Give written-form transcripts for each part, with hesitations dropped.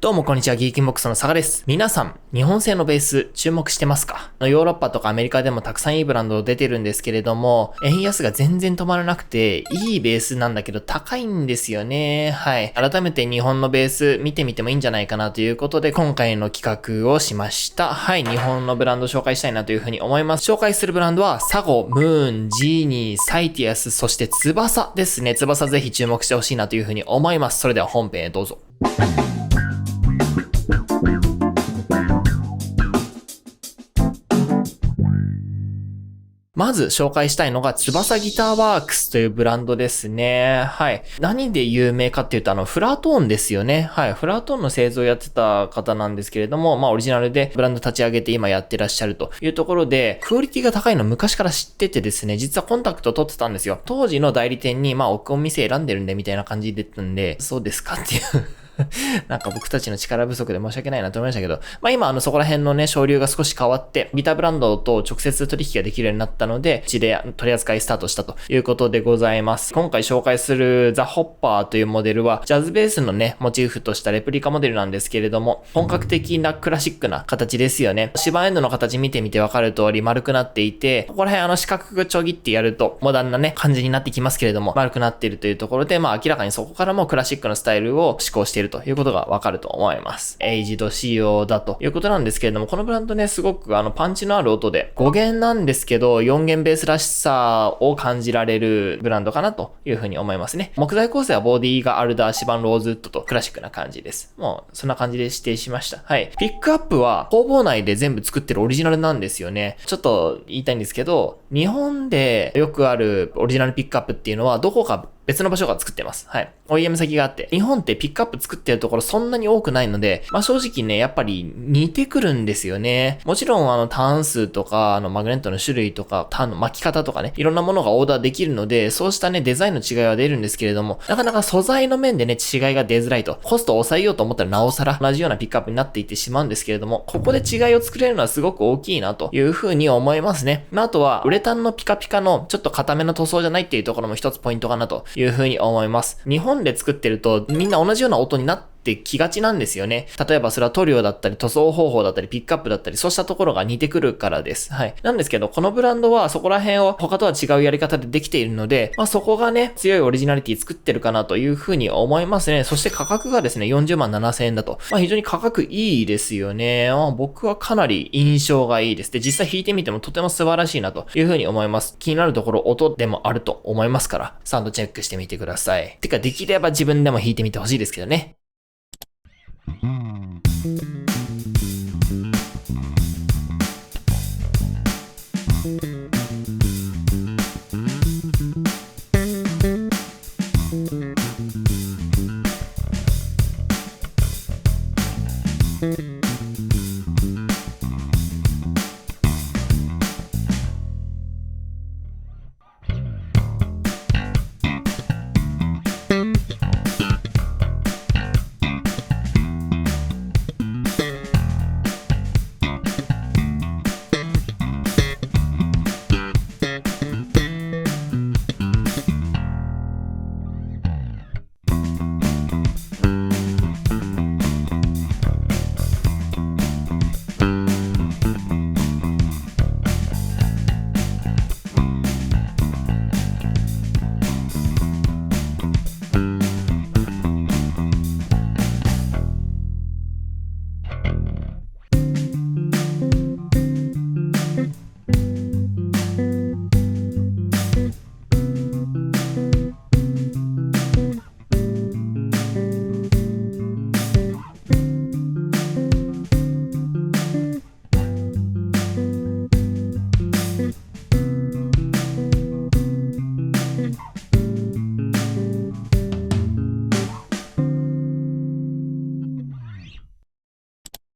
どうもこんにちは、ギーキンボックスの佐賀です。皆さん、日本製のベース注目してますか？ヨーロッパとかアメリカでもたくさんいいブランド出てるんですけれども、円安が全然止まらなくて、いいベースなんだけど高いんですよね。はい。改めて日本のベース見てみてもいいんじゃないかなということで、今回の企画をしました。はい。日本のブランド紹介したいなというふうに思います。紹介するブランドは、サゴ、ムーン、ジーニー、サイティアス、そして翼ですね。翼ぜひ注目してほしいなというふうに思います。それでは本編へどうぞ。まず紹介したいのが翼ギターワークスというブランドですね。はい。何で有名かっていうとフラートーンですよね。はい。フラートーンの製造をやってた方なんですけれども、オリジナルでブランド立ち上げて今やってらっしゃるというところで、クオリティが高いの昔から知っててですね、実はコンタクト取ってたんですよ。当時の代理店に置くお店選んでるんでみたいな感じで言ったんで、そうですかっていうなんか僕たちの力不足で申し訳ないなと思いましたけど、今そこら辺のね、省流が少し変わって、ギターブランドと直接取引ができるようになったので、うちで取り扱いスタートしたということでございます。今回紹介するザ・ホッパーというモデルは、ジャズベースのね、モチーフとしたレプリカモデルなんですけれども、本格的なクラシックな形ですよね。芝エンドの形見てみてわかる通り丸くなっていて、ここら辺四角くちょぎってやると、モダンなね、感じになってきますけれども、丸くなっているというところで、明らかにそこからもクラシックのスタイルを施行しているということがわかると思います。エイジド仕様だということなんですけれども、このブランドね、すごくパンチのある音で、5弦なんですけど、4弦ベースらしさを感じられるブランドかなというふうに思いますね。木材構成はボディがアルダー、シバン、ローズウッドとクラシックな感じです。もう、そんな感じで指定しました。はい。ピックアップは工房内で全部作ってるオリジナルなんですよね。ちょっと言いたいんですけど、日本でよくあるオリジナルピックアップっていうのはどこか別の場所が作ってます。はい。OEM 先があって。日本ってピックアップ作ってるところそんなに多くないので、正直ね、やっぱり似てくるんですよね。もちろんターン数とか、マグネットの種類とか、ターンの巻き方とかね、いろんなものがオーダーできるので、そうしたね、デザインの違いは出るんですけれども、なかなか素材の面でね、違いが出づらいと。コストを抑えようと思ったらなおさら同じようなピックアップになっていってしまうんですけれども、ここで違いを作れるのはすごく大きいなというふうに思いますね。あとは、ウレタンのピカピカのちょっと固めの塗装じゃないっていうところも一つポイントかなというふうに思います。日本で作ってるとみんな同じような音になってきがちなんですよね。例えばそれは塗料だったり塗装方法だったりピックアップだったりそうしたところが似てくるからです。はい。なんですけどこのブランドはそこら辺を他とは違うやり方でできているので、そこがね強いオリジナリティ作ってるかなというふうに思いますね。そして価格がですね40万7千円だと。非常に価格いいですよね。僕はかなり印象がいいです。で、実際弾いてみてもとても素晴らしいなというふうに思います。気になるところ音でもあると思いますから、サウンドチェックしてみてください。てかできれば自分でも弾いてみてほしいですけどね。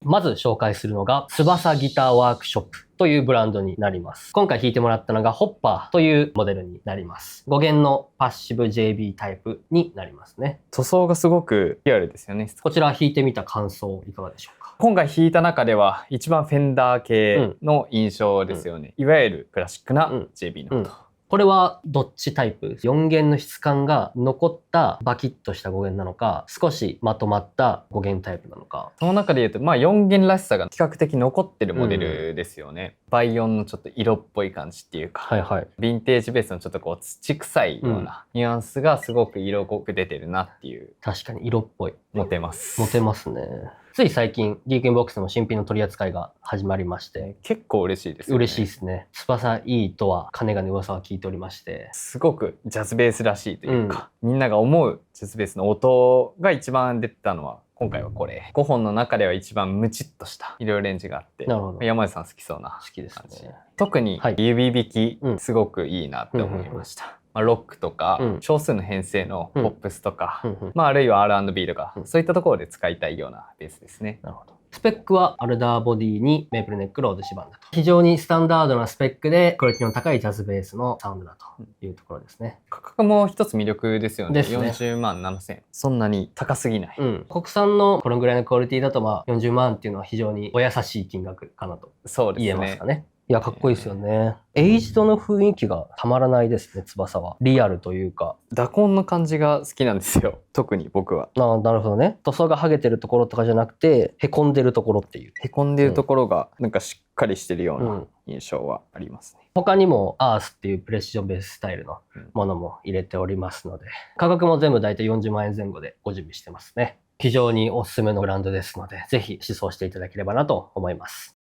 まず紹介するのが、翼ギターワークショップというブランドになります。今回弾いてもらったのが、ホッパーというモデルになります。5弦のパッシブ JB タイプになりますね。塗装がすごくリアルですよね。こちら弾いてみた感想いかがでしょうか？今回弾いた中では一番フェンダー系の印象ですよね。いわゆるクラシックな JB の音。これはどっちタイプ ?4 弦の質感が残ったバキッとした5弦なのか、少しまとまった5弦タイプなのか。その中で言うと、まあ4弦らしさが比較的残ってるモデルですよね。倍音のちょっと色っぽい感じっていうか、はいはい。ヴィンテージベースのちょっとこう土臭いようなニュアンスがすごく色濃く出てるなっていう、確かに色っぽい。モテます。モテますね。つい最近、ギークインボックスでも新品の取り扱いが始まりまして、結構嬉しいですよね。嬉しいですね。翼いいとは、金がね噂は聞いておりまして。すごくジャズベースらしいというか、みんなが思うジャズベースの音が一番出てたのは、今回はこれ。5本の中では一番ムチッとした色レンジがあって、なるほど。山内さん好きそうな好きです感じ。ね。特にはい指弾き、うんすごくいいなって思いました。まあ、ロックとか、うん少数の編成のポップスとか、うんうんまあ、あるいは R&B とか、うんそういったところで使いたいようなベースですね。なるほど。スペックはアルダーボディにメープルネックロードシバンだと。非常にスタンダードなスペックでクオリティの高いジャズベースのサウンドだというところですね。価格も一つ魅力ですよね。ですね40万7,000円。そんなに高すぎない。うん。国産のこのぐらいのクオリティだとまあ40万っていうのは非常にお優しい金額かなとそうですね。言えますかね。いや、かっこいいですよね。エイジドの雰囲気がたまらないですね、翼は。リアルというか。打根の感じが好きなんですよ。特に僕は。なるほどね。塗装が剥げてるところとかじゃなくて、へこんでるところっていう。へこんでるところがなんかしっかりしてるよううなん印象はありますね。他にもアースっていうプレシジョンベーススタイルのものも入れておりますので、価格も全部だいたい40万円前後でご準備してますね。非常におすすめのブランドですので、ぜひ試奏していただければなと思います。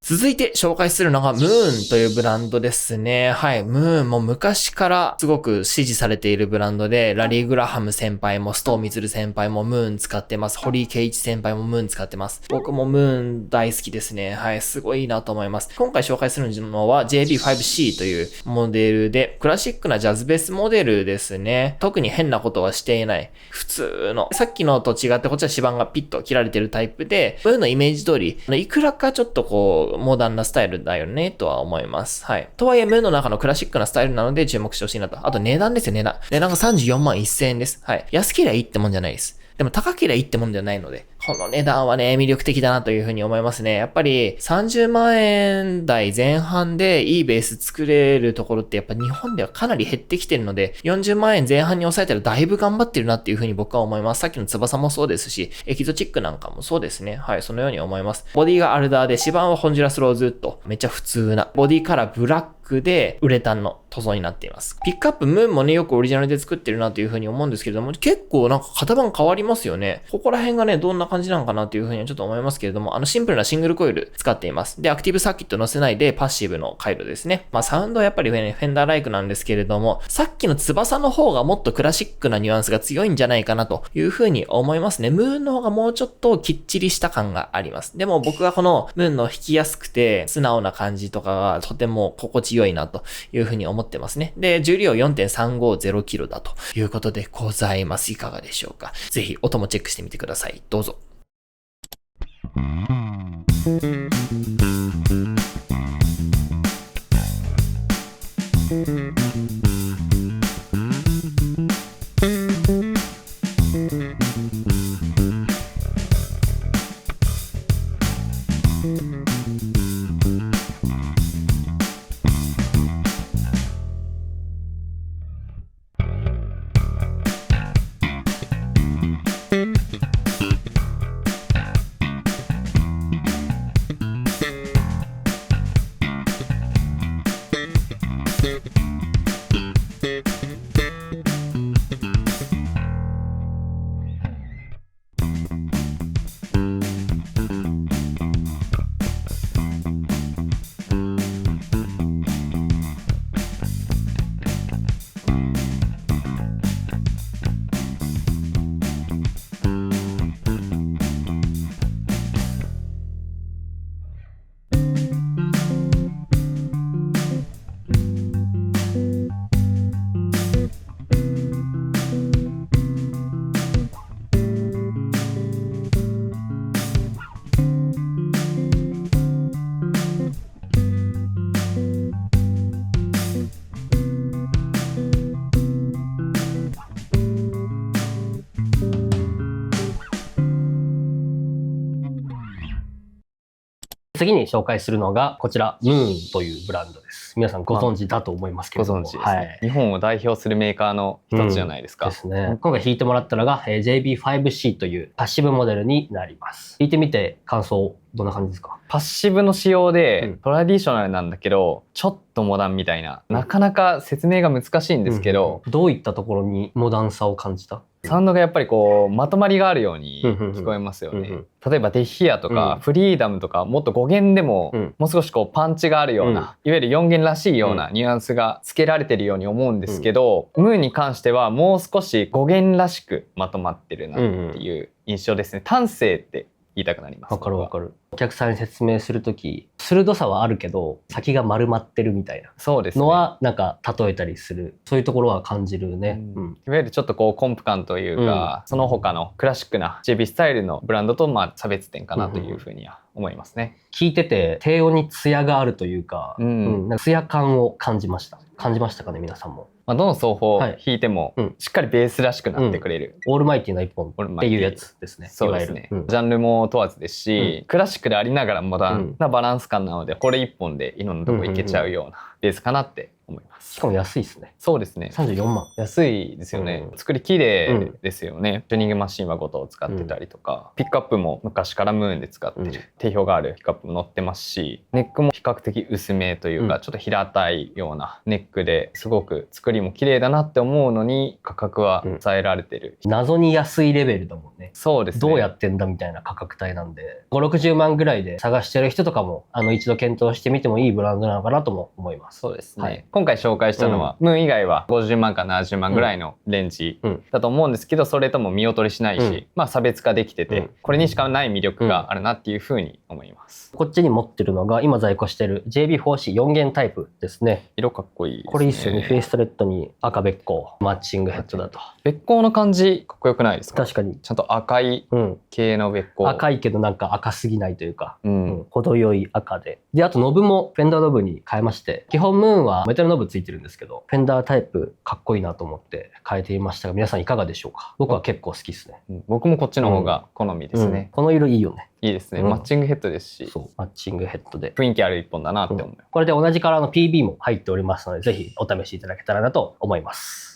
続いて紹介するのがムーンというブランドですね。はい。ムーンも昔からすごく支持されているブランドで、ラリー・グラハム先輩もストーミズル先輩もムーン使ってます。堀井圭一先輩もムーン使ってます。僕もムーン大好きですね。はい。すごいいいなと思います。今回紹介するのは JB5C というモデルで、クラシックなジャズベースモデルですね。特に変なことはしていない。普通の。さっきのと違ってこっちは指板がピッと切られてるタイプで、ムーンのイメージ通り、いくらかちょっとこう、モダンなスタイルだよね、とは思います。はい。とはいえ、ムーンの中のクラシックなスタイルなので注目してほしいなと。あと値段ですよ、値段。値段が34万1000円です。はい。安ければいいってもんじゃないです。でも高ければいいってもんじゃないので、この値段はね、魅力的だなというふうに思いますね。やっぱり30万円台前半でいいベース作れるところってやっぱ日本ではかなり減ってきてるので、40万円前半に抑えたらだいぶ頑張ってるなっていうふうに僕は思います。さっきの翼もそうですし、エキゾチックなんかもそうですね。はい、そのように思います。ボディがアルダーで、指板はホンジュラスローズウッド。めっちゃ普通な。ボディカラーブラックでウレタンの塗装になっています。ピックアップムーンもね、よくオリジナルで作ってるなというふうに思うんですけれども、結構なんか型番変わりますよね。ここら辺がね、どんな感じなのかなというふうにはちょっと思いますけれども、シンプルなシングルコイル使っています。で、アクティブサーキット乗せないでパッシブの回路ですね。まあサウンドはやっぱりね、フェンダーライクなんですけれども、さっきの翼の方がもっとクラシックなニュアンスが強いんじゃないかなというふうに思いますね。ムーンの方がもうちょっときっちりした感があります。でも僕はこのムーンの弾きやすくて素直な感じとかがとても心地よいなというふうに思ってますね。で、重量 4.350 キロだということでございます。いかがでしょうか。ぜひ音もチェックしてみてください。どうぞ。次に紹介するのが、こちら、ムーンというブランドです。皆さんご存知だと思いますけれども。ご存知ですね。日本を代表するメーカーの一つじゃないですか。ですね。今回弾いてもらったのが、JB5C というパッシブモデルになります。弾いてみて感想、どんな感じですか？パッシブの仕様で、トラディショナルなんだけど、ちょっとモダンみたいな、なかなか説明が難しいんですけど、どういったところにモダンさを感じた？サウンドがやっぱりこうまとまりがあるように聞こえますよね。例えばデヒアとかフリーダムとかもっと5弦でももう少しこうパンチがあるような、いわゆる4弦らしいようなニュアンスがつけられてるように思うんですけど、ムーンに関してはもう少し5弦らしくまとまってるなっていう印象ですね。端正って言いたくなります。わかるわかる。お客さんに説明するとき、鋭さはあるけど、先が丸まってるみたいなのは、なんか例えたりする。そういうところは感じるね。いわゆるちょっとこうコンプ感というか、その他のクラシックな JB スタイルのブランドとまあ差別点かなというふうには思いますね。聞いてて低音に艶があるというか、なんか艶感を感じました。感じましたかね、皆さんも。まあ、どの奏法弾いてもしっかりベースらしくなってくれる、オールマイティな一本っていうやつですね。そうですね、ジャンルも問わずですし、クラシックでありながらモダンなバランス感なので、これ一本でいろんなとこいけちゃうようなベースかなって思います。しかも安いですね。そうですね。34万。安いですよね。作り綺麗ですよね。チューニングマシンは5と使ってたりとか、ピックアップも昔からムーンで使ってる、定評があるピックアップも載ってますし、ネックも比較的薄めというか、ちょっと平たいようなネックですごく作りも綺麗だなって思うのに、価格は抑えられてる。謎に安いレベルだもんね。そうですね。どうやってんだみたいな価格帯なんで、5、60万ぐらいで探してる人とかも、一度検討してみてもいいブランドなのかなとも思います。そうですね。今回紹介したのは、ムーン以外は50万から70万ぐらいのレンジだと思うんですけど、それとも見劣りしないし、まあ差別化できてて、これにしかない魅力があるなっていうふうに思います。こっちに持ってるのが、今在庫してる JB4C4 弦タイプですね。色かっこいいですね。これいいっすよね。フェイストレッドに赤べっこう、マッチングヘッドだと。べっこうの感じ、かっこよくないですか？確かに。ちゃんと赤い系のべっこう。赤いけどなんか赤すぎないというか、程よい赤で。で、あとノブもフェンダーノブに変えまして、基本ムーンはメタルノブついてるんですけど、フェンダータイプかっこいいなと思って変えてみましたが、皆さんいかがでしょうか？僕は結構好きですね。僕もこっちの方が好みですね。この色いいよね。いいですね。マッチングヘッドですし。そう、マッチングヘッドで。雰囲気ある一本だなって思う。これで同じカラーの PB も入っておりますので、ぜひお試しいただけたらなと思います。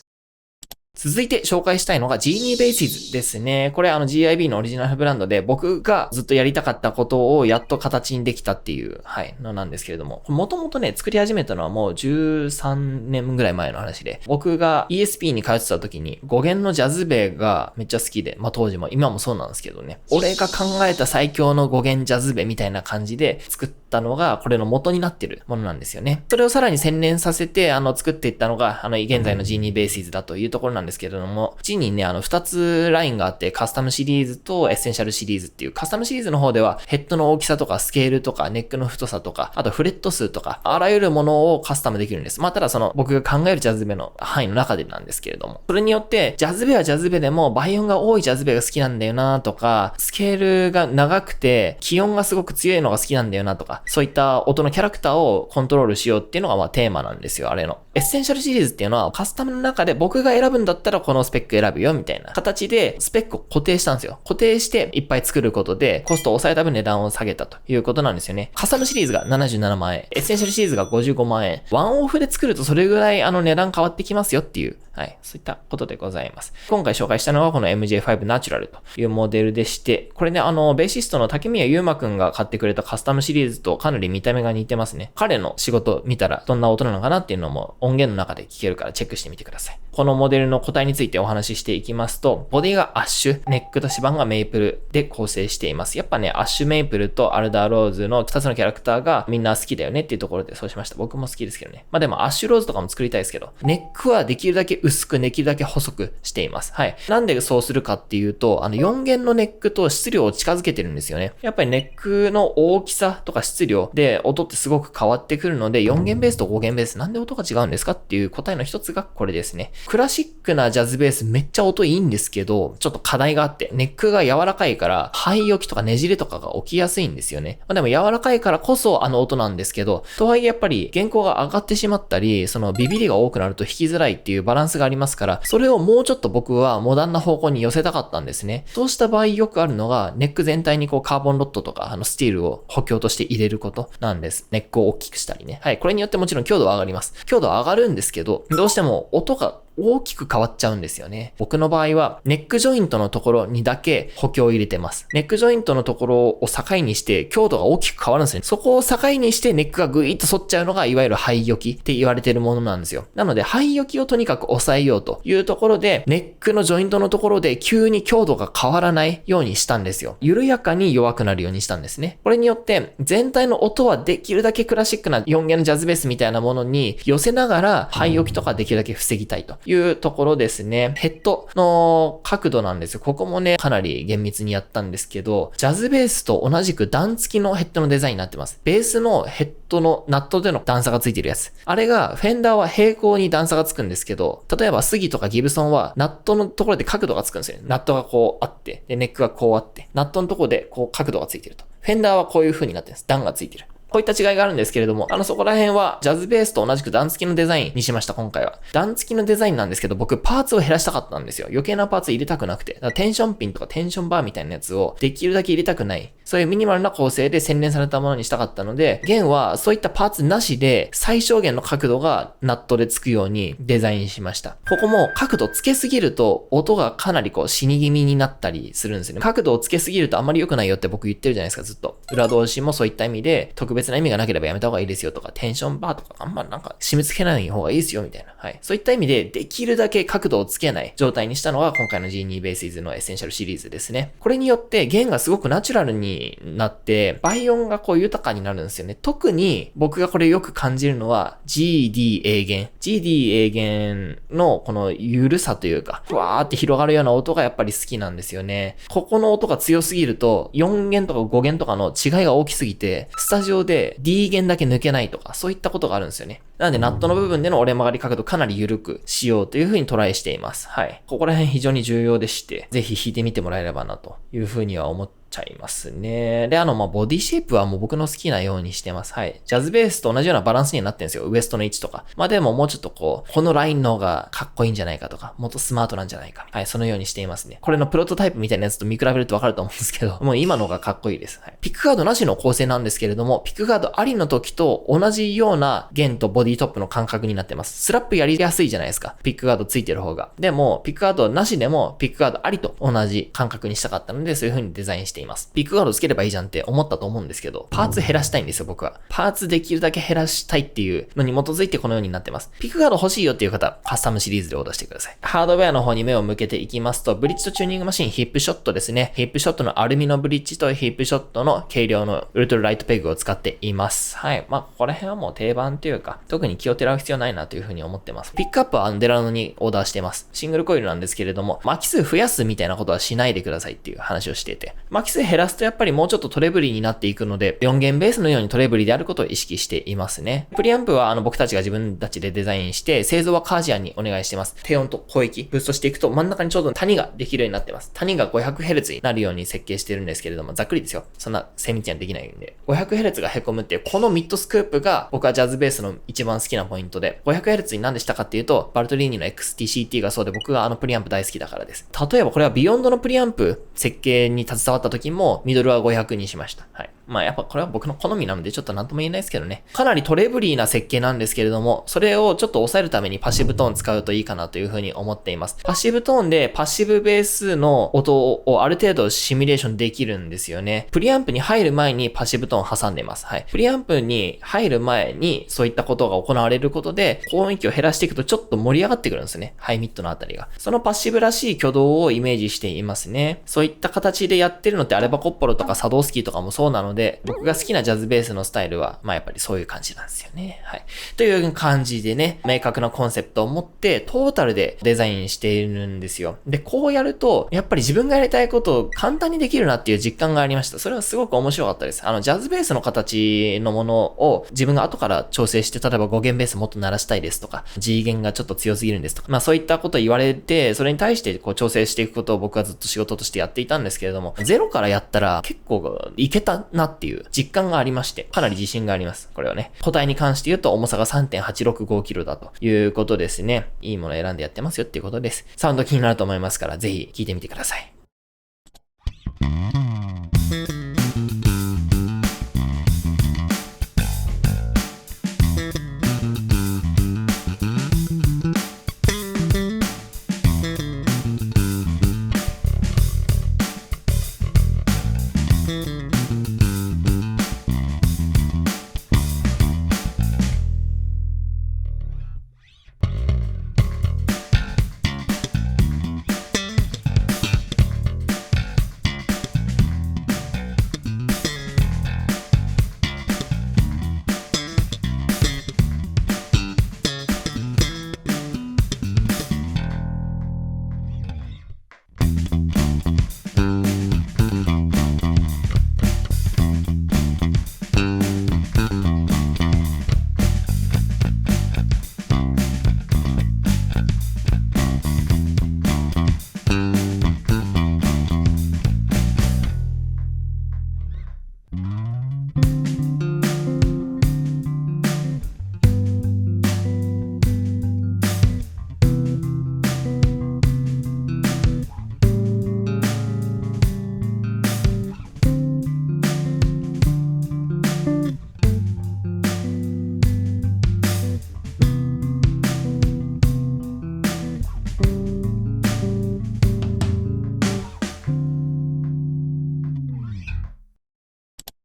続いて紹介したいのが Genie Bases ですね。これGIB のオリジナルブランドで僕がずっとやりたかったことをやっと形にできたっていう、のなんですけれども。もともとね、作り始めたのはもう13年ぐらい前の話で、僕が ESP に通ってた時に5弦のジャズベがめっちゃ好きで、まあ当時も今もそうなんですけどね、俺が考えた最強の5弦ジャズベみたいな感じで作ったのがこれの元になってるものなんですよね。それをさらに洗練させて作っていったのが現在の Genie Bases だというところなんですけれども、うちにね、2つラインがあって、カスタムシリーズとエッセンシャルシリーズっていう、カスタムシリーズの方ではヘッドの大きさとかスケールとかネックの太さとか、あとフレット数とか、あらゆるものをカスタムできるんです。まあ、ただ僕が考えるジャズベの範囲の中でなんですけれども、それによって、ジャズベはジャズベでも、倍音が多いジャズベが好きなんだよなとか、スケールが長くて、気温がすごく強いのが好きなんだよなとか、そういった音のキャラクターをコントロールしようっていうのがまあテーマなんですよ、あれの。エッセンシャルシリーズっていうのは、カスタムの中で僕が選ぶんだったらこのスペック選ぶよみたいな形でスペックを固定したんですよ。固定していっぱい作ることでコストを抑えた分値段を下げたということなんですよね。カスタムシリーズが77万円、エッセンシャルシリーズが55万円。ワンオフで作るとそれぐらい値段変わってきますよっていう、そういったことでございます。今回紹介したのはこの MJ5 ナチュラルというモデルでして、これね、ベーシストの竹宮優馬くんが買ってくれたカスタムシリーズとかなり見た目が似てますね。彼の仕事見たらどんな音なのかなっていうのも音源の中で聞けるからチェックしてみてください。このモデルの個体についてお話ししていきますと、ボディがアッシュ、ネックと指板がメイプルで構成しています。やっぱね、アッシュメイプルとアルダーローズの2つのキャラクターがみんな好きだよねっていうところでそうしました。僕も好きですけどね。まあでもアッシュローズとかも作りたいですけど、ネックはできるだけ薄く、できるだけ細くしています。なんでそうするかっていうと、4弦のネックと質量を近づけてるんですよね。やっぱりネックの大きさとか質量で音ってすごく変わってくるので、4弦ベースと5弦ベースなんで音が違うんうんですかっていう答えの一つがこれですね。クラシックなジャズベースめっちゃ音いいんですけど、ちょっと課題があって、ネックが柔らかいから、肺置きとかねじれとかが起きやすいんですよね。でも柔らかいからこそあの音なんですけど、とはいえやっぱり原稿が上がってしまったり、そのビビりが多くなると弾きづらいっていうバランスがありますから、それをもうちょっと僕はモダンな方向に寄せたかったんですね。そうした場合よくあるのが、ネック全体にこうカーボンロッドとかスチールを補強として入れることなんです。ネックを大きくしたりね。はい。これによってもちろん強度は上がります。強度は上がるんですけど、どうしても音が大きく変わっちゃうんですよね。僕の場合はネックジョイントのところにだけ補強を入れてます。ネックジョイントのところを境にして強度が大きく変わるんですね。そこを境にしてネックがぐいっと反っちゃうのがいわゆる肺置きって言われているものなんですよ。なので肺置きをとにかく抑えようというところで、ネックのジョイントのところで急に強度が変わらないようにしたんですよ。緩やかに弱くなるようにしたんですね。これによって全体の音はできるだけクラシックな4弦のジャズベースみたいなものに寄せながら肺置きとかできるだけ防ぎたいというところですね。ヘッドの角度なんですよ。ここもね、かなり厳密にやったんですけど、ジャズベースと同じく段付きのヘッドのデザインになってます。ベースのヘッドのナットでの段差がついてるやつ。あれが、フェンダーは平行に段差がつくんですけど、例えばスギとかギブソンはナットのところで角度がつくんですよね。ナットがこうあって、で、ネックがこうあって、ナットのところでこう角度がついてると。フェンダーはこういう風になってるんです。段がついてる。こういった違いがあるんですけれども、そこら辺はジャズベースと同じく段付きのデザインにしました、今回は。段付きのデザインなんですけど、僕パーツを減らしたかったんですよ。余計なパーツ入れたくなくて。だからテンションピンとかテンションバーみたいなやつをできるだけ入れたくない。そういうミニマルな構成で洗練されたものにしたかったので、弦はそういったパーツなしで最小限の角度がナットでつくようにデザインしました。ここも角度つけすぎると音がかなりこう死に気味になったりするんですよね。角度をつけすぎるとあんまり良くないよって僕言ってるじゃないですか、ずっと。裏通しもそういった意味で特別な意味がなければやめた方がいいですよとか、テンションバーとかあんまなんか締め付けない方がいいですよみたいな。はい。そういった意味でできるだけ角度をつけない状態にしたのが今回の G2 Bases のエッセンシャルシリーズですね。これによって弦がすごくナチュラルになって、倍音がこう豊かになるんですよね。特に僕がこれよく感じるのは GD-A 弦。GD-A 弦のこの緩さというか、ふわーって広がるような音がやっぱり好きなんですよね。ここの音が強すぎると4弦とか5弦とかの違いが大きすぎて、スタジオで D 弦だけ抜けないとか、そういったことがあるんですよね。なのでナットの部分での折れ曲がり角度かなり緩くしようという風にトライしています。はい。ここら辺非常に重要でして、ぜひ弾いてみてもらえればなという風には思ってちゃいますね。で、ボディシェイプはもう僕の好きなようにしてます。はい。ジャズベースと同じようなバランスになってるんですよ。ウエストの位置とか。でももうちょっとこのラインの方がかっこいいんじゃないかとか、もっとスマートなんじゃないか。はい。そのようにしていますね。これのプロトタイプみたいなやつと見比べるとわかると思うんですけど、もう今の方がかっこいいです。はい。ピックガードなしの構成なんですけれども、ピックガードありの時と同じような弦とボディトップの感覚になってます。スラップやりやすいじゃないですか。ピックガードついてる方が。でも、ピックガードなしでも、ピックガードありと同じ感覚にしたかったので、そういう風にデザインしています。ピックガードつければいいじゃんって思ったと思うんですけど、パーツ減らしたいんですよ、僕は。パーツできるだけ減らしたいっていうのに基づいてこのようになってます。ピックガード欲しいよっていう方、カスタムシリーズでオーダーしてください。ハードウェアの方に目を向けていきますと、ブリッジとチューニングマシン、ヒップショットですね。ヒップショットのアルミのブリッジとヒップショットの軽量のウルトラライトペグを使っています。はい。ここら辺はもう定番というか、特に気をてらう必要ないなというふうに思ってます。ピックアップはデラノにオーダーしてます。シングルコイルなんですけれども、巻き数増やすみたいなことはしないでくださいっていう話をしていて、巻き数減らすとやっぱりもうちょっとトレブリーになっていくので、4弦ベースのようにトレブリーであることを意識していますね。プリアンプは僕たちが自分たちでデザインして、製造はカージアンにお願いしてます。低音と広域、ブーストしていくと真ん中にちょうど谷ができるようになってます。谷が 500Hz になるように設計してるんですけれども、ざっくりですよ。そんな精密にはできないんで。500Hz が凹むっていう、このミッドスクープが僕はジャズベースの一番好きなポイントで、500Hz になんでしたかっていうと、バルトリーニの XTCT がそうで僕がプリアンプ大好きだからです。例えばこれはビヨンドのプリアンプ設計に携わった時も、ミドルは500にしました。はい。やっぱこれは僕の好みなのでちょっとなんとも言えないですけどね。かなりトレブリーな設計なんですけれども、それをちょっと抑えるためにパッシブトーン使うといいかなというふうに思っています。パッシブトーンでパッシブベースの音をある程度シミュレーションできるんですよね。プリアンプに入る前にパッシブトーン挟んでいます。はい。プリアンプに入る前にそういったことが行われることで、高音域を減らしていくとちょっと盛り上がってくるんですね。ハイミッドのあたりが。そのパッシブらしい挙動をイメージしていますね。そういった形でやってるのってアレバコッポロとかサドースキーとかもそうなので、僕が好きなジャズベースのスタイルは、やっぱりそういう感じなんですよね。はい。という感じでね、明確なコンセプトを持って、トータルでデザインしているんですよ。で、こうやると、やっぱり自分がやりたいことを簡単にできるなっていう実感がありました。それはすごく面白かったです。ジャズベースの形のものを自分が後から調整して、例えば5弦ベースもっと鳴らしたいですとか、G 弦がちょっと強すぎるんですとか、そういったことを言われて、それに対してこう調整していくことを僕はずっと仕事としてやっていたんですけれども、ゼロからやったら結構いけたなっていう実感がありまして、かなり自信があります。これはね。個体に関して言うと重さが 3.865 キロだということですね。いいものを選んでやってますよっていうことです。サウンド気になると思いますから、ぜひ聞いてみてください。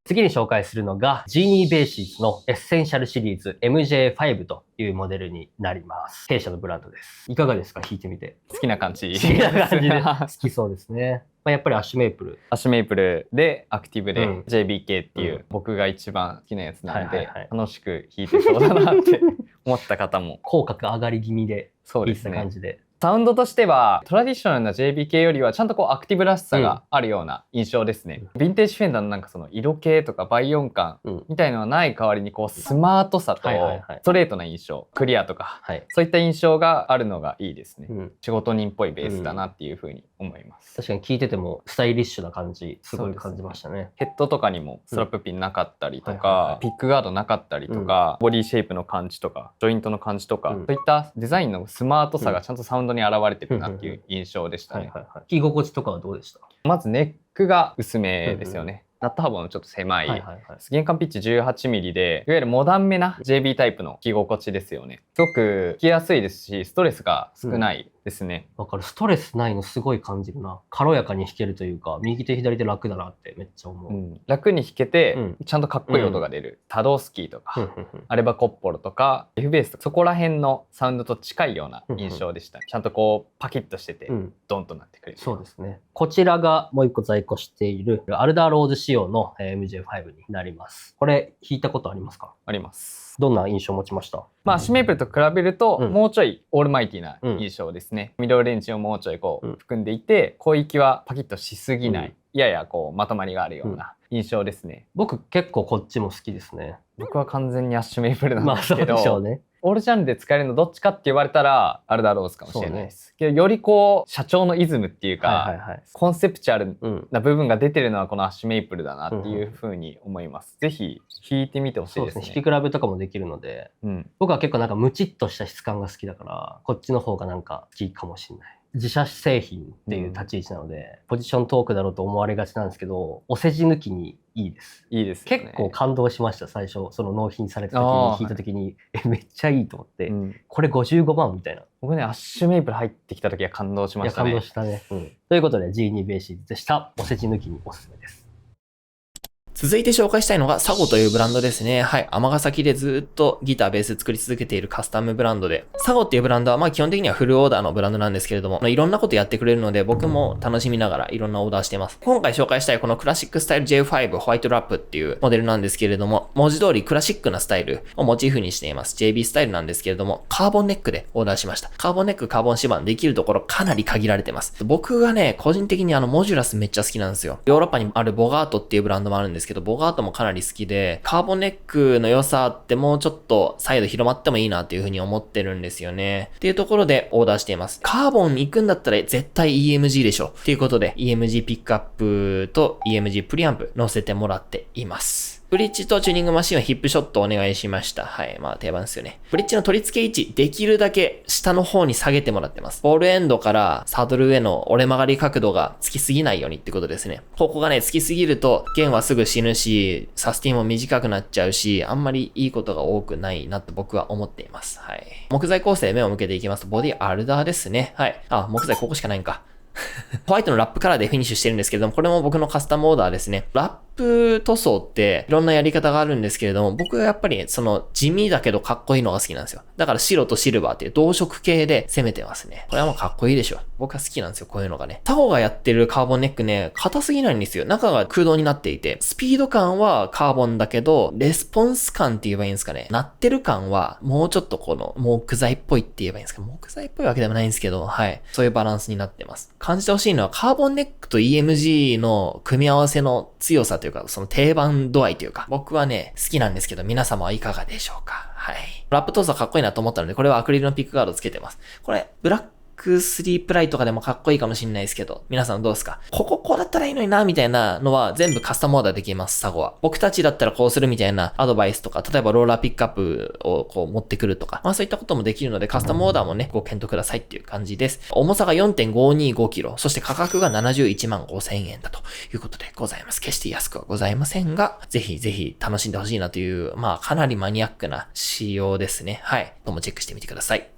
次に紹介するのが Genie Basis のエッセンシャルシリーズ MJ5 というモデルになります。弊社のブランドです。いかがですか？弾いてみて。好きな感じ。好きな感じで。好きそうですね。やっぱりアッシュメイプル。アッシュメイプルでアクティブで JBK っていう僕が一番好きなやつなので、楽しく弾いてそうだなって思った方も。口角上がり気味で弾いた感じで。サウンドとしてはトラディショナルな JBK よりはちゃんとこうアクティブらしさがあるような印象ですね。ヴィンテージフェンダーのなんかその色系とか倍音感みたいのはない代わりにこうスマートさとストレートな印象、クリアとか、そういった印象があるのがいいですね。仕事人っぽいベースだなっていうふうに思います。確かに聴いててもスタイリッシュな感じすごい感じましたね。ヘッドとかにもストラップピンなかったりとか、ピックガードなかったりとか、ボディシェイプの感じとかジョイントの感じとか、そういったデザインのスマートさがちゃんとサウンドに現れてるなっていう印象でしたね。聴き心地とかはどうでした？まずネックが薄めですよね。ナット幅もちょっと狭い。弦管ピッチ 18mm で、いわゆるモダンめな JB タイプの着心地ですよね。すごく聴きやすいですし、ストレスが少ないですね。だからストレスないのすごい感じるな。軽やかに弾けるというか、右手左手楽だなってめっちゃ思う。楽に弾けて、ちゃんとかっこいい音が出る。タドースキーとか、アレバコッポロとか、F ベースとか、そこら辺のサウンドと近いような印象でした。ちゃんとこう、パキッとしてて、ドンとなってくれる。そうですね。こちらがもう一個在庫している、アルダーローズ仕様の MJ5 になります。これ弾いたことありますか？あります。どんな印象を持ちました？アッシュメイプルと比べると、もうちょいオールマイティな印象ですね。ミドルレンジをもうちょいこう含んでいて、広域はパキッとしすぎない、ややこうまとまりがあるような印象ですね。僕結構こっちも好きですね。僕は完全にアッシュメイプルなんですけど、そうでしょうね。オールジャンルで使えるのどっちかって言われたらアルダーローズかもしれないです。けどよりこう社長のイズムっていうか、コンセプチュアルな部分が出てるのはこのアッシュメイプルだなっていうふうに思います。ぜひ弾いてみてほしいですね。弾き比べとかもできるので、僕は結構なんかムチっとした質感が好きだから、こっちの方がなんか好きかもしれない。自社製品っていう立ち位置なので、ポジショントークだろうと思われがちなんですけど、お世辞抜きにいいです。いいですね。結構感動しました、最初。その納品された時に、弾いた時に、めっちゃいいと思って、これ55万みたいな。僕ね、アッシュメイプル入ってきた時は感動しましたね。いや、感動したね。ということで、Genie Basisでした。お世辞抜きにおすすめです。続いて紹介したいのがサゴというブランドですね。はい。尼崎でずっとギター、ベース作り続けているカスタムブランドで。サゴっていうブランドは基本的にはフルオーダーのブランドなんですけれども、いろんなことやってくれるので僕も楽しみながらいろんなオーダーしています。今回紹介したいこのクラシックスタイル J5 ホワイトラップっていうモデルなんですけれども、文字通りクラシックなスタイルをモチーフにしています。JB スタイルなんですけれども、カーボンネックでオーダーしました。カーボンネック、カーボン指板できるところかなり限られてます。僕がね、個人的にモジュラスめっちゃ好きなんですよ。ヨーロッパにあるボガートっていうブランドもあるんですけど、ボガートもかなり好きで、カーボンネックの良さってもうちょっと再度広まってもいいなっていう風に思ってるんですよね。っていうところでオーダーしています。カーボンに行くんだったら絶対 EMG でしょ。っていうことで EMG ピックアップと EMG プリアンプ乗せてもらっています。ブリッジとチューニングマシンはヒップショットお願いしました。はい。定番ですよね。ブリッジの取り付け位置、できるだけ下の方に下げてもらってます。ボールエンドからサドルへの折れ曲がり角度がつきすぎないようにってことですね。ここがね、つきすぎると、弦はすぐ死ぬし、サスティンも短くなっちゃうし、あんまりいいことが多くないなと僕は思っています。はい。木材構成目を向けていきますと、ボディアルダーですね。はい。木材ここしかないんか。ホワイトのラップカラーでフィニッシュしてるんですけれども、これも僕のカスタムオーダーですね。ラップ塗装っていろんなやり方があるんですけれども、僕はやっぱり地味だけどかっこいいのが好きなんですよ。だから白とシルバーっていう同色系で攻めてますね。これはもうかっこいいでしょ。僕は好きなんですよ、こういうのがね。タゴがやってるカーボンネックね、硬すぎないんですよ。中が空洞になっていて、スピード感はカーボンだけど、レスポンス感って言えばいいんですかね。鳴ってる感はもうちょっと木材っぽいって言えばいいんですか。木材っぽいわけでもないんですけど、はい。そういうバランスになってます。感じてほしいのはカーボンネックと EMG の組み合わせの強さというか、その定番度合いというか、僕はね、好きなんですけど、皆様はいかがでしょうか。はい。ラップ塗装かっこいいなと思ったので、これはアクリルのピックガードつけてます。これ、ブラック3プライとかでもかっこいいかもしれないですけど、皆さんどうですか？こうだったらいいのにな、みたいなのは全部カスタムオーダーできます、サゴは。僕たちだったらこうするみたいなアドバイスとか、例えばローラーピックアップを持ってくるとか、そういったこともできるので、カスタムオーダーもね、ご検討くださいっていう感じです。重さが 4.525 キロ、そして価格が71万5,000円だということでございます。決して安くはございませんが、ぜひぜひ楽しんでほしいなという、かなりマニアックな仕様ですね。はい。どうもチェックしてみてください。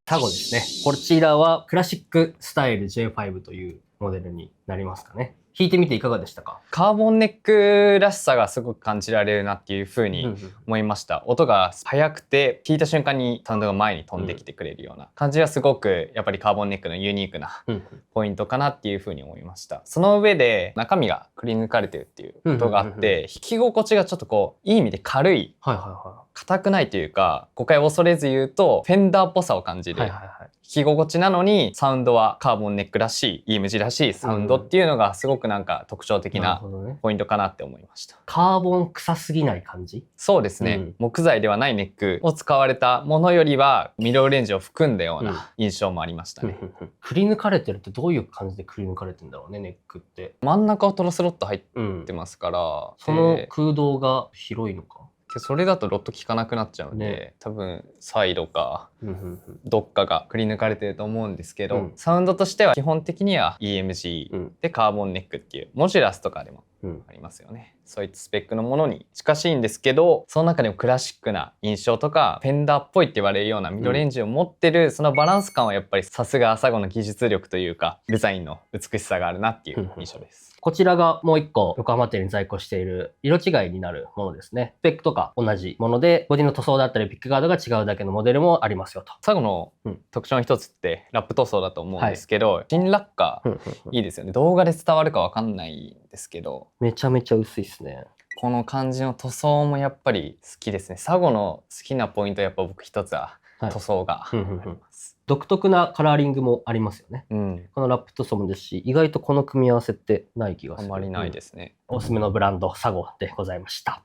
サゴですね。こちらはクラシックスタイル J5 というモデルになりますかね。弾いてみていかがでしたか？カーボンネックらしさがすごく感じられるなっていう風に思いました。音が速くて弾いた瞬間にサウンドが前に飛んできてくれるような感じはすごくやっぱりカーボンネックのユニークなポイントかなっていう風に思いました。その上で中身がくり抜かれてるっていうことがあって弾き心地がちょっといい意味で軽い。硬くないというか、誤解を恐れず言うとフェンダーっぽさを感じる弾き心地なのに、サウンドはカーボンネックらしい EMG らしいサウンドっていうのがすごくなんか特徴的なポイントかなって思いました。カーボン臭すぎない感じ？そうですね、木材ではないネックを使われたものよりはミドルレンジを含んだような印象もありましたね。くり抜かれてるってどういう感じでくり抜かれてるんだろうね、ネックって。真ん中をトロスロット入ってますから、その空洞が広いのか。それだとロット効かなくなっちゃうんで、ね、多分サイドかどっかがくり抜かれてると思うんですけど、サウンドとしては基本的には EMG でカーボンネックっていうモジュラスとかでもありますよね。そういったスペックのものに近しいんですけど、その中でもクラシックな印象とかフェンダーっぽいって言われるようなミドレンジを持ってる、そのバランス感はやっぱりさすがアサゴの技術力というかデザインの美しさがあるなっていう印象です。こちらがもう一個横浜店に在庫している色違いになるものですね。スペックとか同じもので、ボディの塗装だったりピックガードが違うだけのモデルもありますよと。アサゴの特徴の一つってラップ塗装だと思うんですけど、新ラッカーいいですよね。動画で伝わるかわかんないんですけど、めちゃめちゃ薄いですね。この感じの塗装もやっぱり好きですね。サゴの好きなポイントやっぱ僕一つは塗装があります。独特なカラーリングもありますよね。このラップ塗装もですし、意外とこの組み合わせってない気がする。あんまりないですね。おすすめのブランド、サゴでございました。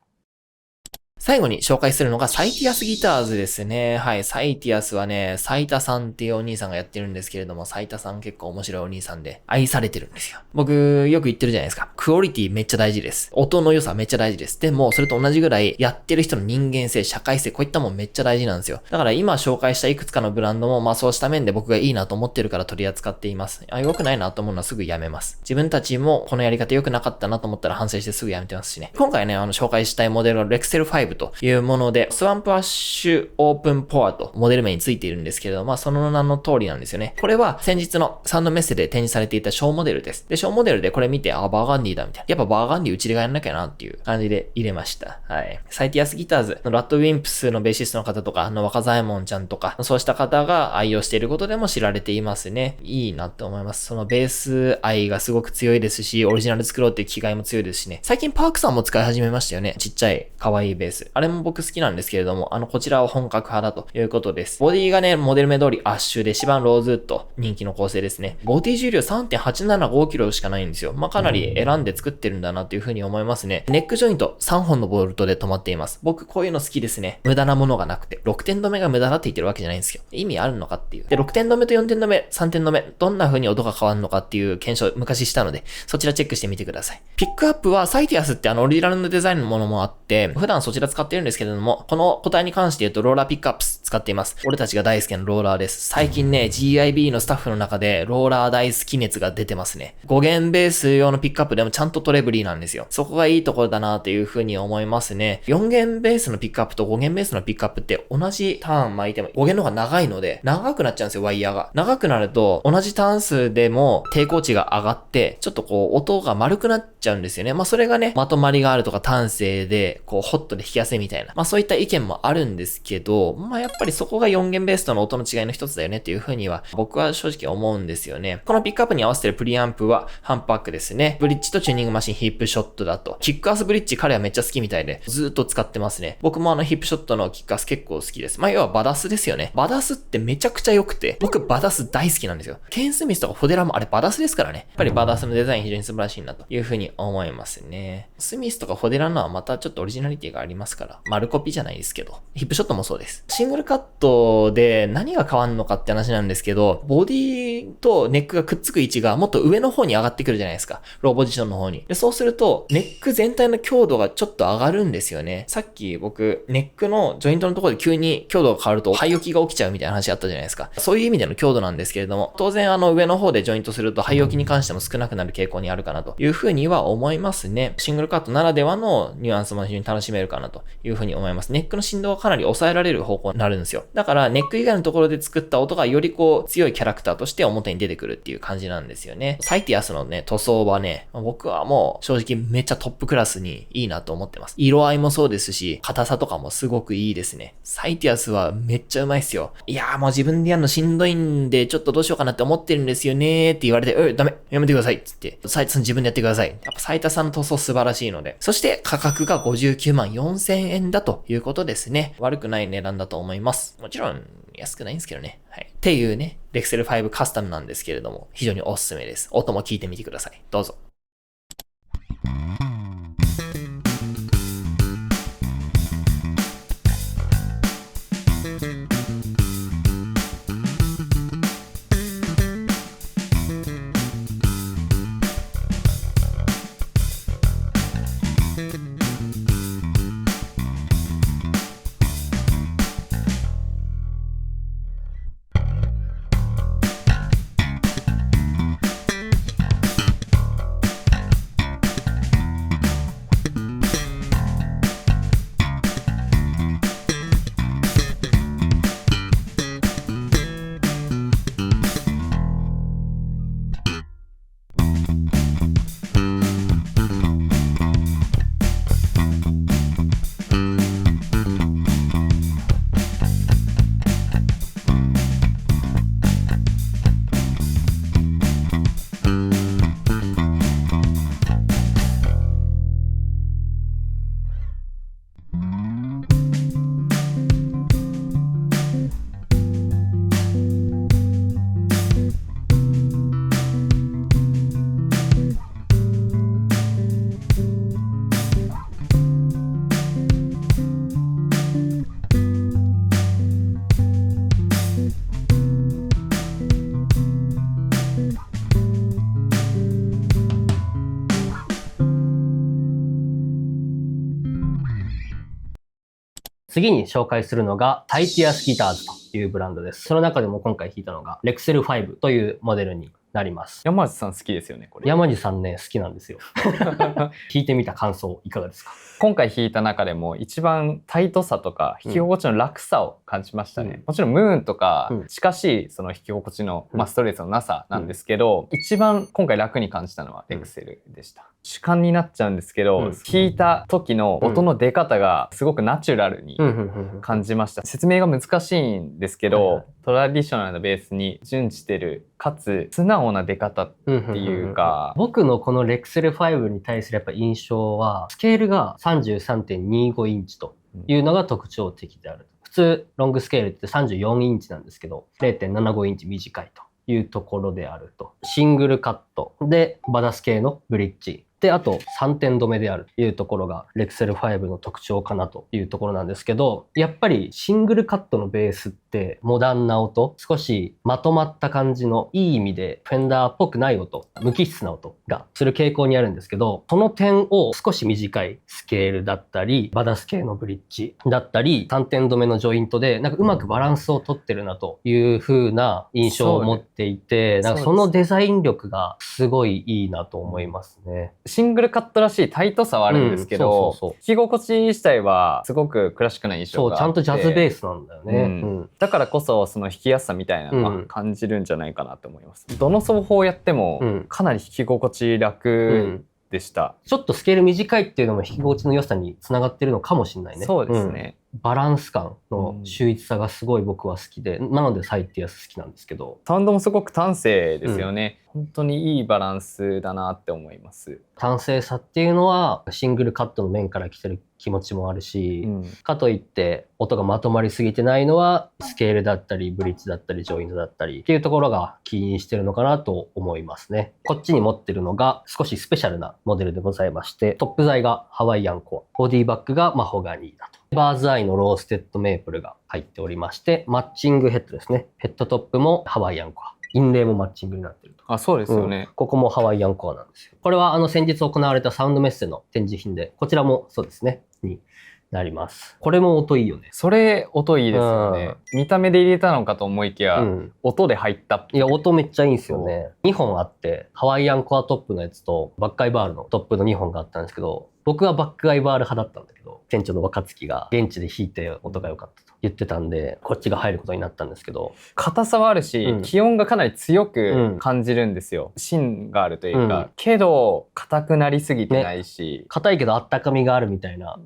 最後に紹介するのがサイティアスギターズですね。はい。サイティアスはね、サイタさんっていうお兄さんがやってるんですけれども、サイタさん結構面白いお兄さんで愛されてるんですよ。僕よく言ってるじゃないですか。クオリティめっちゃ大事です。音の良さめっちゃ大事です。でも、それと同じぐらいやってる人の人間性、社会性、こういったもんめっちゃ大事なんですよ。だから今紹介したいくつかのブランドも、まあそうした面で僕がいいなと思ってるから取り扱っています。良くないなと思うのはすぐやめます。自分たちもこのやり方良くなかったなと思ったら反省してすぐやめてますしね。今回ね、紹介したいモデルはレクセル5というもので、スワンプアッシュオープンポアとモデル名についているんですけれど、まあその名の通りなんですよね。これは先日のサウンドメッセで展示されていたショーモデルです。で、ショーモデルでこれ見て、バーガンディだみたいな。やっぱバーガンディうちでがやんなきゃなっていう感じで入れました。はい。サイティアスギターズのラッドウィンプスのベーシストの方とか、若左衛門ちゃんとか、そうした方が愛用していることでも知られていますね。いいなって思います。そのベース愛がすごく強いですし、オリジナル作ろうっていう気概も強いですしね。最近パークさんも使い始めましたよね。ちっちゃい可愛いベース。あれも僕好きなんですけれども、こちらは本格派だということです。ボディがね、モデル名通りアッシュでシバンローズウッド人気の構成ですね。ボディ重量 3.875 キロしかないんですよ。まあ、かなり選んで作ってるんだなというふうに思いますね。ネックジョイント3本のボルトで止まっています。僕こういうの好きですね。無駄なものがなくて。6点止めが無駄だって言ってるわけじゃないんですよ。意味あるのかっていう。で、6点止めと4点止め、3点止め、どんな風に音が変わるのかっていう検証昔したので、そちらチェックしてみてください。ピックアップはサイティアスってオリジナルのデザインのものもあって、普段そちら使ってるんですけれども、この個体に関して言うとローラーピックアップス使っています。俺たちが大好きなローラーです。最近ね、GIB のスタッフの中でローラー大好き熱が出てますね。5弦ベース用のピックアップでもちゃんとトレブリーなんですよ。そこがいいところだなというふうに思いますね。4弦ベースのピックアップと5弦ベースのピックアップって同じターン巻いても5弦の方が長いので、長くなっちゃうんですよ、ワイヤーが。長くなると、同じターン数でも抵抗値が上がって、ちょっと音が丸くなっちゃうんですよね。まあそれがね、まとまりがあるとか端正で、ホットで弾きやすいみたいな。まあそういった意見もあるんですけど、まあやっぱりそこが4弦ベースとの音の違いの一つだよねっていう風には、僕は正直思うんですよね。このピックアップに合わせてるプリアンプは、ハンパックですね。ブリッジとチューニングマシン、ヒップショットだと。キックアスブリッジ彼はめっちゃ好きみたいで、ずーっと使ってますね。僕もヒップショットのキックアス結構好きです。まあ要はバダスですよね。バダスってめちゃくちゃ良くて、僕バダス大好きなんですよ。ケンスミスとかフォデラもあれバダスですからね。やっぱりバダスのデザイン非常に素晴らしいなという風に思いますね。スミスとかフォデラのはまたちょっとオリジナリティがありますから、丸コピじゃないですけど、ヒップショットもそうです。シングルカットで何が変わるのかって話なんですけど、ボディとネックがくっつく位置がもっと上の方に上がってくるじゃないですか。ローポジションの方に。で、そうすると、ネック全体の強度がちょっと上がるんですよね。さっき僕、ネックのジョイントのところで急に強度が変わると、肺置きが起きちゃうみたいな話あったじゃないですか。そういう意味での強度なんですけれども、当然上の方でジョイントすると肺置きに関しても少なくなる傾向にあるかなというふうには思いますね。シングルカットならではのニュアンスも非常に楽しめるかなというふうに思います。ネックの振動がかなり抑えられる方向になるんですよ。だから、ネック以外のところで作った音がより強いキャラクターとして表に出てくるっていう感じなんですよね。サイティアスのね、塗装はね、僕はもう正直めっちゃトップクラスにいいなと思ってます。色合いもそうですし、硬さとかもすごくいいですね。サイティアスはめっちゃうまいっすよ。いやーもう自分でやるのしんどいんで、ちょっとどうしようかなって思ってるんですよねーって言われて、ダメ、やめてくださいって言って、サイタさん自分でやってください。やっぱサイタさんの塗装素晴らしいので。そして価格が59万4000円だということですね。悪くない値段だと思います。もちろん安くないんですけどね。はい。っていうね、レクセル5カスタムなんですけれども、非常におすすめです。音も聞いてみてください。どうぞ。次に紹介するのがサイティアスギターズというブランドです。その中でも今回弾いたのがレクセル5というモデルになります。山地さん好きですよね、これ。山地さんね、好きなんですよ。弾いてみた感想いかがですか？今回弾いた中でも一番タイトさとか弾き心地の楽さを感じましたね。もちろんムーンとか近しいその弾き心地の、ストレスのなさなんですけど、一番今回楽に感じたのはレクセルでした。主観になっちゃうんですけど、弾いた時の音の出方がすごくナチュラルに感じました。説明が難しいんですけど、トラディショナルなベースに準じてる、かつ素直な出方っていうか、僕のこのレクセル5に対するやっぱ印象は、スケールが 33.25 インチというのが特徴的である。普通ロングスケールって34インチなんですけど、0.75 インチ短いというところであると。シングルカットでバダス系のブリッジ。で、あと3点止めであるというところがレクセル5の特徴かなというところなんですけど、やっぱりシングルカットのベースってモダンな音、少しまとまった感じのいい意味でフェンダーっぽくない音、無機質な音がする傾向にあるんですけど、その点を少し短いスケールだったり、バダス系のブリッジだったり、3点止めのジョイントでなんかうまくバランスをとってるなという風な印象を持っていて、なんかそのデザイン力がすごいいいなと思いますね。シングルカットらしいタイトさはあるんですけど、弾き心地自体はすごくクラシックな印象があって、そう、ちゃんとジャズベースなんだよね。だからこそその弾きやすさみたいなのは感じるんじゃないかなと思います。どの奏法をやってもかなり弾き心地楽でした。ちょっとスケール短いっていうのも弾き心地の良さにつながってるのかもしれないね。そうですね。バランス感の秀逸さがすごい僕は好きで、なのでサイティアス好きなんですけど。サウンドもすごく端正ですよね。本当にいいバランスだなって思います。端正さっていうのはシングルカットの面から来てる気持ちもあるし、かといって音がまとまりすぎてないのはスケールだったりブリッジだったりジョイントだったりっていうところが起因してるのかなと思いますね。こっちに持ってるのが少しスペシャルなモデルでございまして、トップ材がハワイアンコア、ボディバッグがマホガニーだと。バーズアイのローステッドメープルが入っておりまして、マッチングヘッドですね。ヘッドトップもハワイアンコア。インレイもマッチングになってると。あ、そうですよね。ここもハワイアンコアなんですよ。これは先日行われたサウンドメッセの展示品で、こちらもそうですね。になります。これも音いいよね。それ音いいですよね。見た目で入れたのかと思いきや、音で入ったって。いや、音めっちゃいいんですよね。2本あって、ハワイアンコアトップのやつとバックアイバールのトップの2本があったんですけど、僕はバックアイバール派だったんだけど、店長の若月が現地で弾いて音が良かったと言ってたんで、こっちが入ることになったんですけど。硬さはあるし、気温がかなり強く感じるんですよ。芯があるというか、けど硬くなりすぎてないし。硬いけどあったかみがあるみたいな。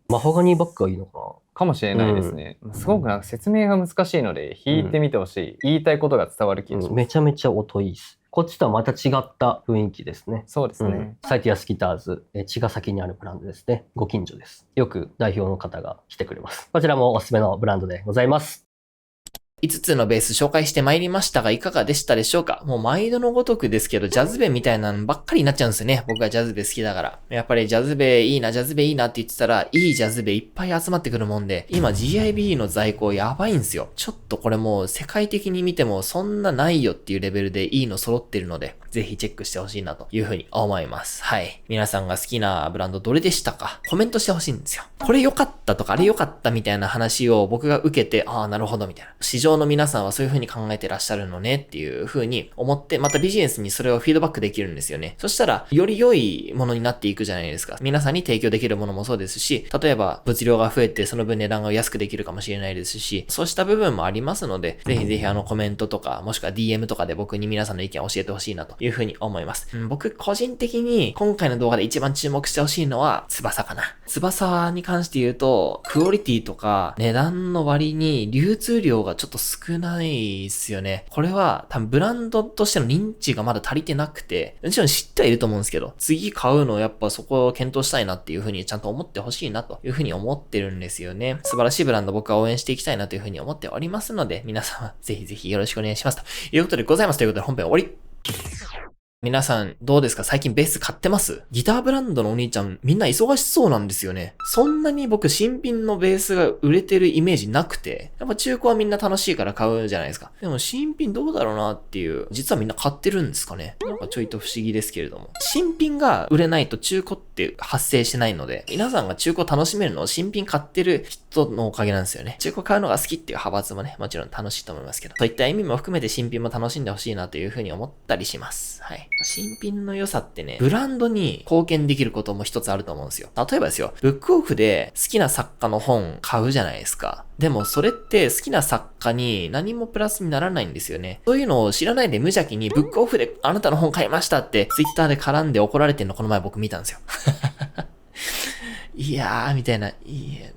マホガニーバッグがいいのかなかもしれないですね。すごくなんか説明が難しいので、弾いてみてほしい。言いたいことが伝わる気がします。めちゃめちゃ音いいです。こっちとはまた違った雰囲気ですね。そうですね。サイティアスギターズ、茅ヶ崎にあるブランドですね。ご近所です。よく代表の方が来てくれます。こちらもおすすめのブランドでございます。5つのベース紹介してまいりましたがいかがでしたでしょうか？もう毎度のごとくですけど、ジャズベみたいなのばっかりになっちゃうんですよね。僕がジャズベ好きだから。やっぱりジャズベいいな、ジャズベいいなって言ってたら、いいジャズベいっぱい集まってくるもんで、今 GIB の在庫やばいんですよ。ちょっとこれもう世界的に見てもそんなないよっていうレベルでいいの揃ってるので、ぜひチェックしてほしいなというふうに思います。はい。皆さんが好きなブランドどれでしたか？コメントしてほしいんですよ。これ良かったとかあれ良かったみたいな話を僕が受けて、ああ、なるほどみたいな。市場の皆さんはそういう風に考えてらっしゃるのねっていう風に思って、またビジネスにそれをフィードバックできるんですよね。そしたら、より良いものになっていくじゃないですか。皆さんに提供できるものもそうですし、例えば物量が増えてその分値段が安くできるかもしれないですし、そうした部分もありますので、ぜひぜひコメントとか、もしくは DM とかで僕に皆さんの意見を教えてほしいなという風に思います。僕個人的に今回の動画で一番注目してほしいのは翼かな。翼に関して言うと、クオリティとか値段の割に流通量がちょっと少ないですよね。これは多分ブランドとしての認知がまだ足りてなくて、もちろん知ってはいると思うんですけど、次買うのやっぱそこを検討したいなっていう風にちゃんと思ってほしいなという風に思ってるんですよね。素晴らしいブランド僕は応援していきたいなという風に思っておりますので、皆様ぜひぜひよろしくお願いしますということでございます。ということで本編終わり。皆さんどうですか？最近ベース買ってます？ギターブランドのお兄ちゃんみんな忙しそうなんですよね。そんなに僕新品のベースが売れてるイメージなくて、やっぱ中古はみんな楽しいから買うじゃないですか。でも新品どうだろうなっていう、実はみんな買ってるんですかね。なんかちょいと不思議ですけれども。新品が売れないと中古って発生してないので、皆さんが中古楽しめるのを新品買ってる人のおかげなんですよね。中古買うのが好きっていう派閥もね、もちろん楽しいと思いますけど、そういった意味も含めて新品も楽しんでほしいなというふうに思ったりします。はい。新品の良さってね、ブランドに貢献できることも一つあると思うんですよ。例えばですよ、ブックオフで好きな作家の本買うじゃないですか。でもそれって好きな作家に何もプラスにならないんですよね。そういうのを知らないで無邪気にブックオフであなたの本買いましたってツイッターで絡んで怒られてんのこの前僕見たんですよ。いやー、みたいな。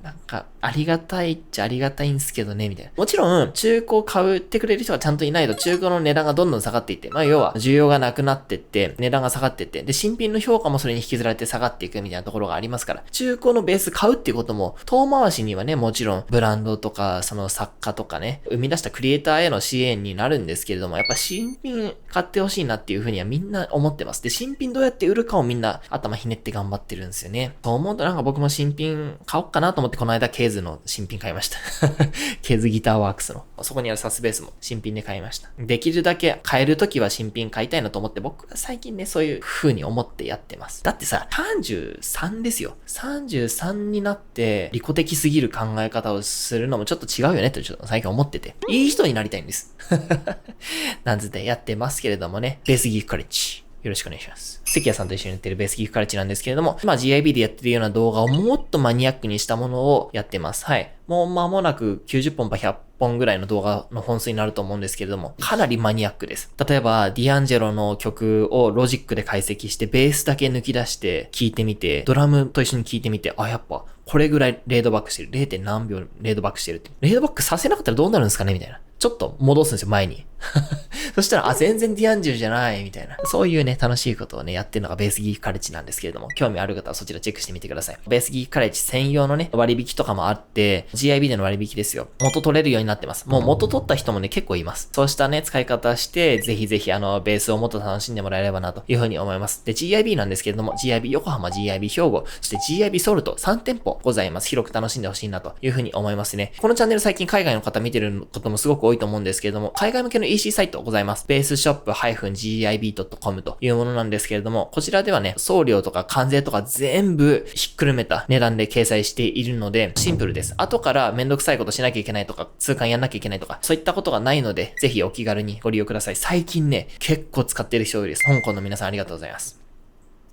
なんか、ありがたいっちゃありがたいんすけどね、みたいな。もちろん、中古を買ってくれる人がちゃんといないと、中古の値段がどんどん下がっていって、要は、需要がなくなってって、値段が下がってって、で、新品の評価もそれに引きずられて下がっていくみたいなところがありますから、中古のベース買うっていうことも、遠回しにはね、もちろん、ブランドとか、その作家とかね、生み出したクリエイターへの支援になるんですけれども、やっぱ新品買ってほしいなっていうふうにはみんな思ってます。で、新品どうやって売るかをみんな頭ひねって頑張ってるんですよね。そう思うとなんか僕も新品買おうかなと思ってこの間ケーズの新品買いました。ケーズギターワークスの。そこにあるサスベースも新品で買いました。できるだけ買えるときは新品買いたいなと思って僕は最近ね、そういう風に思ってやってます。だってさ、33ですよ。33になって利己的すぎる考え方をするのもちょっと違うよねってちょっと最近思ってて。いい人になりたいんです。なんつってやってますけれどもね。ベースギークカレッジ。よろしくお願いします。関谷さんと一緒にやってるベースギークカレッジなんですけれども、GIB でやってるような動画をもっとマニアックにしたものをやってます。はい。もう間もなく90本か100本ぐらいの動画の本数になると思うんですけれども、かなりマニアックです。例えば、ディアンジェロの曲をロジックで解析して、ベースだけ抜き出して聴いてみて、ドラムと一緒に聴いてみて、やっぱ、これぐらいレードバックしてる。0. 何秒レードバックしてるって。レードバックさせなかったらどうなるんですかねみたいな。ちょっと戻すんですよ、前に。そしたら、全然ディアンジェルじゃない、みたいな。そういうね、楽しいことをね、やってるのがベースギークカレッジなんですけれども、興味ある方はそちらチェックしてみてください。ベースギークカレッジ専用のね、割引とかもあって、GIB での割引ですよ。元取れるようになってます。もう元取った人もね、結構います。そうしたね、使い方して、ぜひぜひベースをもっと楽しんでもらえればな、というふうに思います。で、GIB なんですけれども、GIB 横浜、GIB 兵庫、そして GIB ソルト3店舗ございます。広く楽しんでほしいな、というふうに思いますね。このチャンネル最近海外の方見てることもすごく多いと思うんですけれども、海外向けの EC サイトございます。ベースショップ -gib.com というものなんですけれども、こちらではね、送料とか関税とか全部ひっくるめた値段で掲載しているので、シンプルです。後からめんどくさいことしなきゃいけないとか、通関やんなきゃいけないとか、そういったことがないので、ぜひお気軽にご利用ください。最近ね、結構使っている人多いです。香港の皆さんありがとうございます。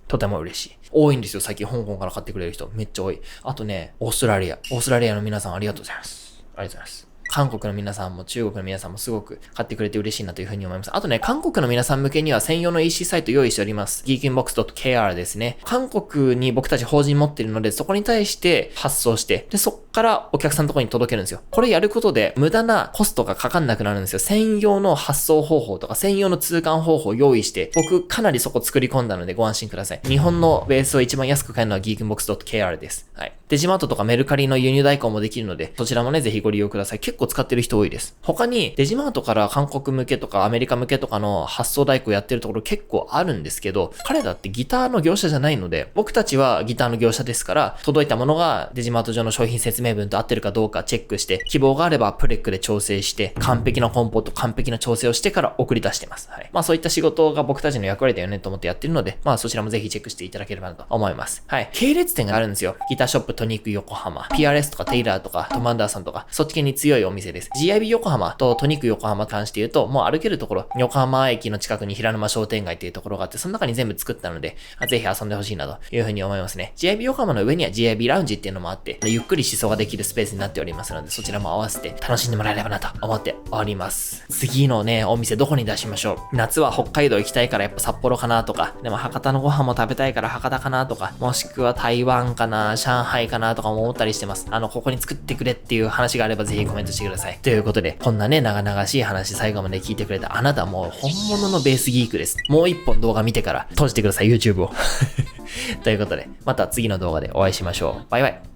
とても嬉しい。多いんですよ、最近香港から買ってくれる人。めっちゃ多い。あとね、オーストラリアの皆さんありがとうございます。ありがとうございます。韓国の皆さんも中国の皆さんもすごく買ってくれて嬉しいなというふうに思います。あとね、韓国の皆さん向けには専用の EC サイト用意しております。geekinbox.kr ですね。韓国に僕たち法人持っているので、そこに対して発送して、で、そっからお客さんのところに届けるんですよ。これやることで無駄なコストがかかんなくなるんですよ。専用の発送方法とか専用の通関方法を用意して、僕かなりそこ作り込んだのでご安心ください。日本のベースを一番安く買えるのは geekinbox.kr です。はい。デジマートとかメルカリの輸入代行もできるので、そちらもね、ぜひご利用ください。結構使ってる人多いです。他にデジマートから韓国向けとかアメリカ向けとかの発送代行やってるところ結構あるんですけど、彼らってギターの業者じゃないので、僕たちはギターの業者ですから、届いたものがデジマート上の商品説明文と合ってるかどうかチェックして、希望があればプレックで調整して、完璧な梱包と完璧な調整をしてから送り出してます。はい。そういった仕事が僕たちの役割だよねと思ってやってるので、そちらもぜひチェックしていただければなと思います。はい。系列店があるんですよ。ギターショップトニック横浜、PRS とかテイラーとかトマンダーさんとか、そっち系に強いお店です。GIB 横浜とトニック横浜に関して言うと、もう歩けるところ、横浜駅の近くに平沼商店街っていうところがあって、その中に全部作ったので、ぜひ遊んでほしいなというふうに思いますね。GIB 横浜の上には GIB ラウンジっていうのもあって、ゆっくり思想ができるスペースになっておりますので、そちらも合わせて楽しんでもらえればなと思っております。次のね、お店どこに出しましょう。夏は北海道行きたいからやっぱ札幌かなとか、でも博多のご飯も食べたいから博多かなとか、もしくは台湾かな、上海かなとかも思ったりしてます。ここに作ってくれっていう話があればぜひコメントしてください。ということで、こんなね、長々しい話最後まで聞いてくれたあなたもう本物のベースギークです。もう一本動画見てから閉じてください、YouTube を。ということで、また次の動画でお会いしましょう。バイバイ。